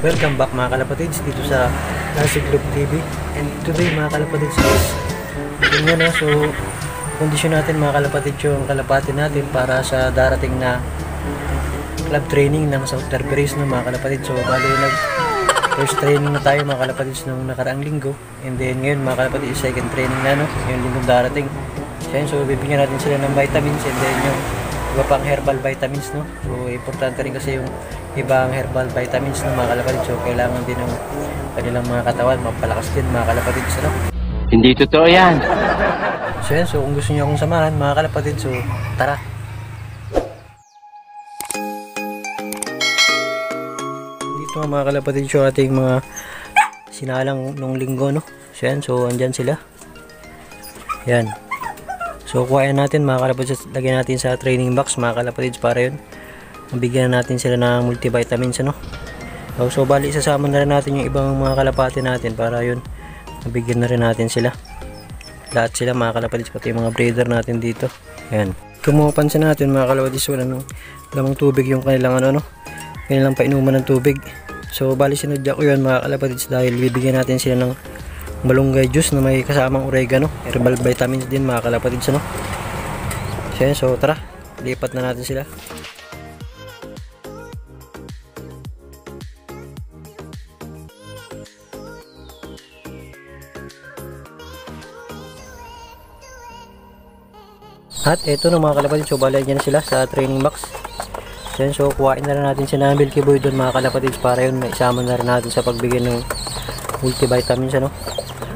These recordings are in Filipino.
Welcome back mga kalapatids dito sa Classic Loop TV. And today mga kalapatids is yun nga, so kondisyon natin mga kalapatids yung kalapati natin para sa darating na club training ng South Race no, mga kalapatids. So bali first training na tayo mga kalapatids nung nakaraang linggo, and then ngayon mga kalapatids second training na no, yung linggong darating. So bibigyan natin sila ng vitamins and then yung iba pang herbal vitamins no. So importante rin kasi yung ibang herbal vitamins ng mga kalapatids. So kailangan din ng kanilang mga katawan mapalakas din mga kalapatids no. Hindi totoo yan. So kung gusto niyo akong samahan mga kalapatids, so tara. Dito mga kalapatids yung ating mga sinalang nung linggo no. So andyan sila. Yan. So kuhain natin mga kalapatids, lagyan natin sa training box mga kalapatids para yun mabigyan natin sila ng multivitamins ano. So bali isasama na rin natin yung ibang mga kalapati natin para yun mabigyan na rin natin sila. Lahat sila mga kalapatids, pati yung mga breeder natin dito. Yan. Kung mapapansin natin mga kalapatids, walang tubig yung kanilang ano no. Kanilang painuman ng tubig. So bali sinadya ko yun mga kalapatids dahil bibigyan natin sila ng malunggay juice na may kasamang oregano, herbal vitamins din mga kalapatids ano. So tara, lipat na natin sila. At eto na mga kalapatids, so bali dyan sila sa training box. So kuhain na rin natin sila ng Milky Boy doon mga kalapatids para yun maisama na rin natin sa pagbigay ng multivitamins ano.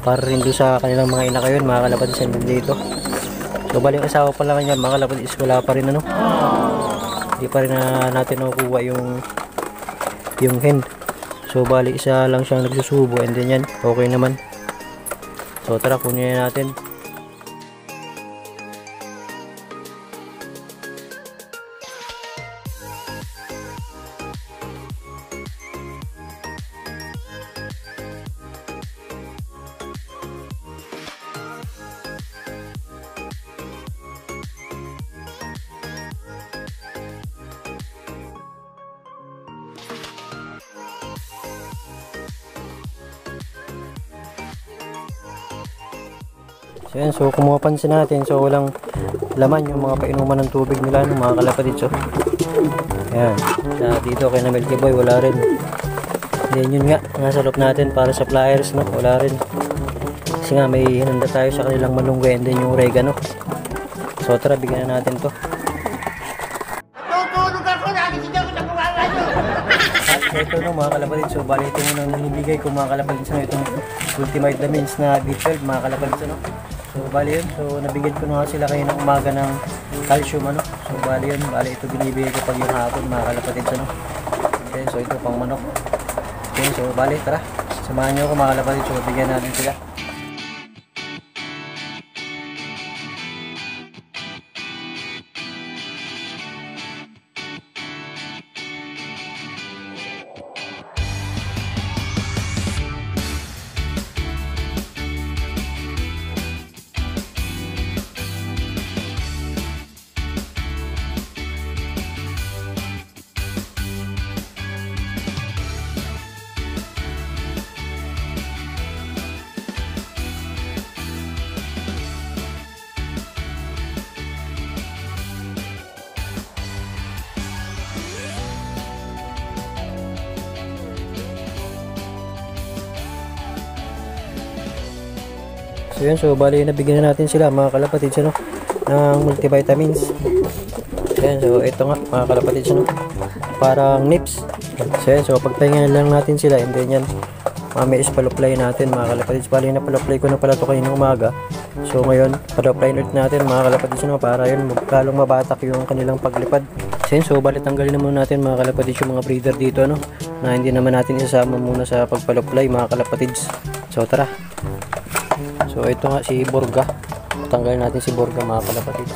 Para rin doon sa kanilang mga inaka yun mga kalapatids dito. So bali yung asawa pa lang yan mga kalapatids, wala pa rin ano. Hindi pa rin natin nakukuha yung hen. So bali isa lang siyang nagsusubo and then yan okay naman. So tara kunin natin. So kung mapapansin natin, so walang laman yung mga painuman ng tubig nila ng mga kalapatids. So ayan, dito kay na Milky Boy wala rin. Then yun nga, nasa loob natin para sa flyers no, wala rin. Kasi nga may hinanda tayo sa kanilang malunggay and then yung oregano. So tara, bigyan na natin to. At ito no mga kalapatids, so bali ito muna nanibigay ko mga kalapatids na itong multivitamins na B12 mga kalapatids ano. So bali yun, so nabigyan ko na nga sila kayo ng umaga ng calcium ano. So bali yun, bali ito binibigay ko pag yung hapon mga kalapatids ano. Okay, so ito pang manok. Okay, so bali tara, samahan nyo ako mga kalapatids, so bigyan natin sila. So yun, so bali nabigyan na natin sila mga kalapatids ano, ng multivitamins. So yun, so ito nga mga kalapatids ano, parang nips. So yun, so pagpahingan lang natin sila and then yan mamaya is paluplay natin mga kalapatids. Bali na paluplay ko na pala ito kaninang umaga. So ngayon paluplay ulit natin mga kalapatids ano, para yun lalong mabatak yung kanilang paglipad. So yun, so bali tanggalin na muna natin mga kalapatids yung mga breeder dito no, na hindi naman natin isasama muna sa pagpaluplay mga kalapatids. So tara. So ito nga si Borga. Tanggalin natin si Borga mga kalapatids.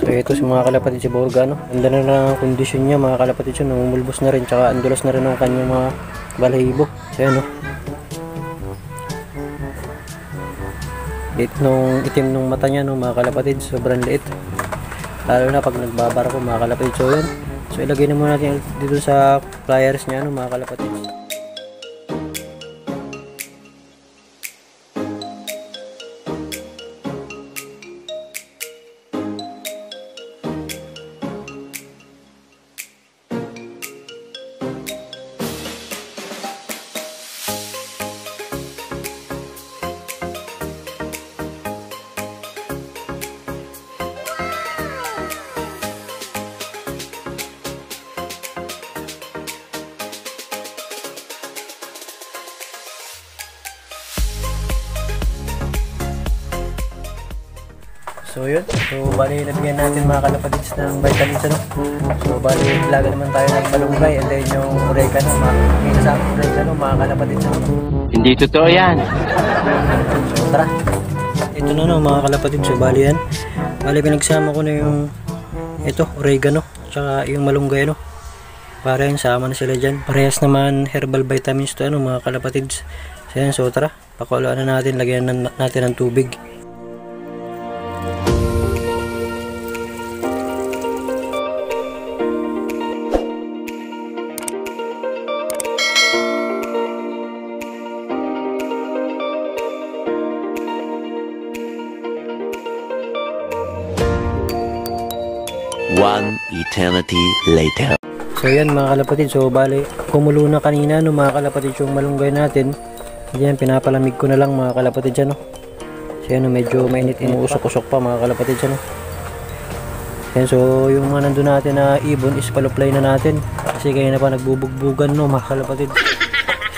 So ito si mga kalapatids si Borga no. Ganda na lang ang kondisyon niya mga kalapatids, namumulbos na rin, tsaka andulas na rin ang kanyang mga balahibo. So yan no. Liit nung itim nung mata niya no mga kalapatids, sobrang liit. Lalo na pag nagbabara ko mga kalapatids. So yan. So ilagay na muna natin dito sa pliers niya no mga kalapatids. So yun, so bali nabigyan natin mga kalapatids ng vitamins ano. So bali laga naman tayo ng malunggay and then yung oregano, may kasama oregano mga kalapatids ano. Hindi totoo yan. So tara, ito na no mga kalapatids, so bali yan. Bali pinagsama ko na yung ito, oregano, tsaka yung malunggay ano. Para yung sama na sila dyan. Parehas naman herbal vitamins to ano mga kalapatids. So yan, so tara, pakuloan na natin, lagyan natin ng tubig. One eternity later. So yan mga kalapatid, so bali kumulo na kanina no mga kalapatid yung malunggay natin. Yan, pinapalamig ko na lang mga kalapatid dyan no. So yan, medyo mainit, inuusok-usok pa mga kalapatid dyan no. Yan, so yung mga nandun natin na ibon is paluplay na natin. Kasi kaya na pa nagbubugbugan no mga kalapatid.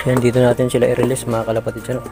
So yan, dito natin sila i-release mga kalapatid dyan no.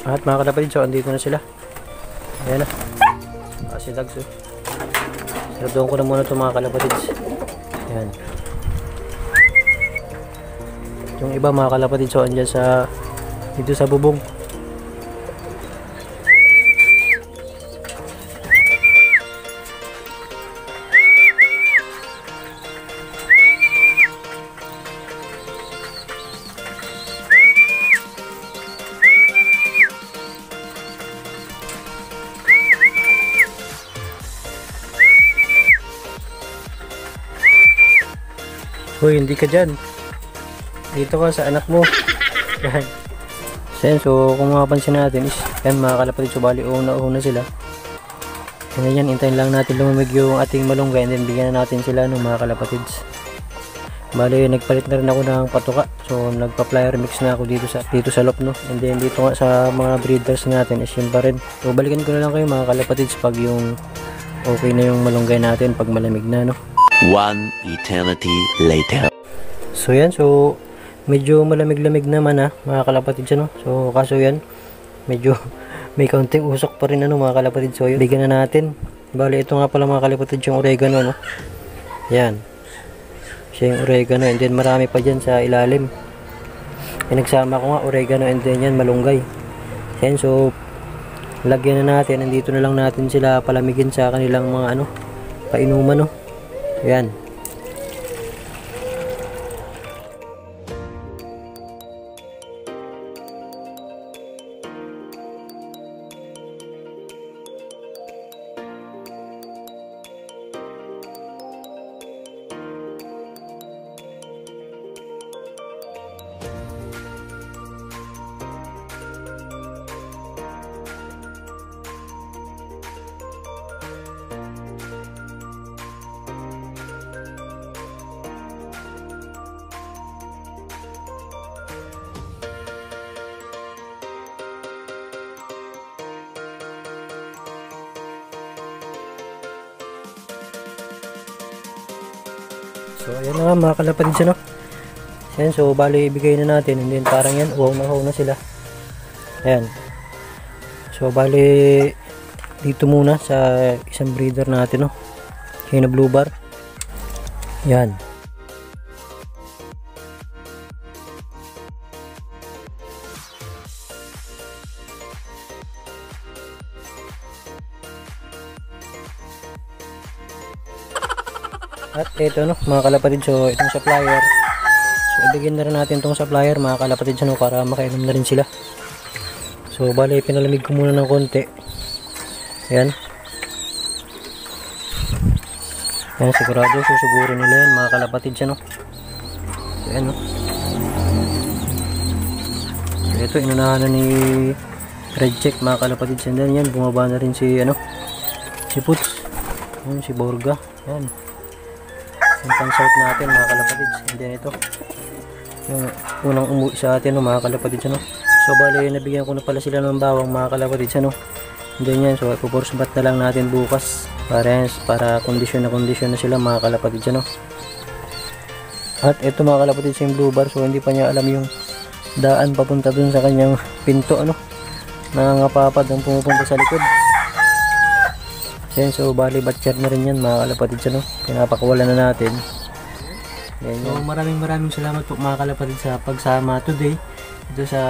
At mga kalapatid, so andito na sila. Ayan na. Kasi dags oh. Sardoon ko na muna ito mga kalapatid. Ayan. Yung iba mga kalapatid, so andyan sa dito sa bubong. Hoy, hindi ka dyan. Dito ka sa anak mo. Yan. So, kung mapapansin natin is, yan mga kalapatid, so bali una sila. And yan, hintayin lang natin lumamig yung ating malunggay and then bigyan na natin sila ng mga kalapatids. Bali, nagpalit na rin ako ng patuka. So, nagpa-flyer mix na ako dito sa loob, no. And then dito nga sa mga breeders natin is yun pa rin. So, balikan ko na lang kayo mga kalapatids pag yung okay na yung malunggay natin pag malamig na, no. One eternity later. So yan, so medyo malamig-lamig naman mga kalapatid siya no. So kaso yan, medyo may kaunting usok pa rin mga kalapatid. So yun, bigyan na natin. Bali ito nga pala mga kalapatid yung oregano no. Yan. Siya yung oregano and then marami pa dyan sa ilalim. Pinagsama ko nga oregano and then yan malunggay. Yan, so lagyan na natin, nandito na lang natin sila palamigin sa kanilang mga painuman no. Ayan. So ayan na nga mga kalapatid siya no. Ayan, so bali ibigay na natin and then parang yan uhaw na sila. Ayan. So bali dito muna sa isang breeder natin no. Yung na blue bar. Ayan. At ito no mga kalapatid, so itong supplier, so ibigyan na rin natin itong supplier mga kalapatid no, para makainom na rin sila. So bali pinalamig ko muna ng konti. Ayan. Ayan, sigurado susugurin nila yan mga kalapatid no. So ayan no. So ito inunahan na ni Red Check mga kalapatid. And then yan, bumaba na rin si si Puts. Ayan, si Borga. Ayan. Yung pansart natin mga kalapatids. And then ito yung unang umuwi sa atin no, mga kalapatids no. So bali nabigyan ko na pala sila ng bawang mga kalapatids no. And then yan, so ipoforce bat na lang natin bukas para kondisyon na sila mga kalapatids no. At ito mga kalapatids yung blue bar, so hindi pa niya alam yung daan papunta dun sa kanyang pinto ano. Nangangapapad ang pumupunta sa likod. So bali batcher na rin yan mga kalapatids no. Pinapakawalan na natin. Yan, so maraming salamat po mga kalapatids sa pagsama today dito sa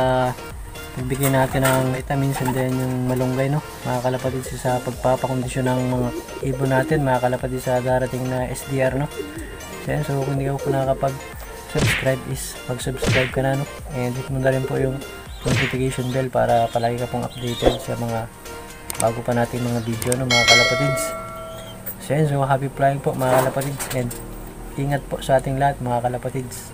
pagbigyan natin ng vitamins and then yung malunggay no mga kalapatids sa pagpapakondisyon ng mga ibon natin mga kalapatids sa darating na SDR no. So kung hindi ka po nakakapag-subscribe is mag-subscribe ka na no. And hit mo na rin po yung notification bell para palagi ka pong updated sa mga bago pa natin mga video no mga kalapatids. So happy flying po mga kalapatids, and ingat po sa ating lahat mga kalapatids.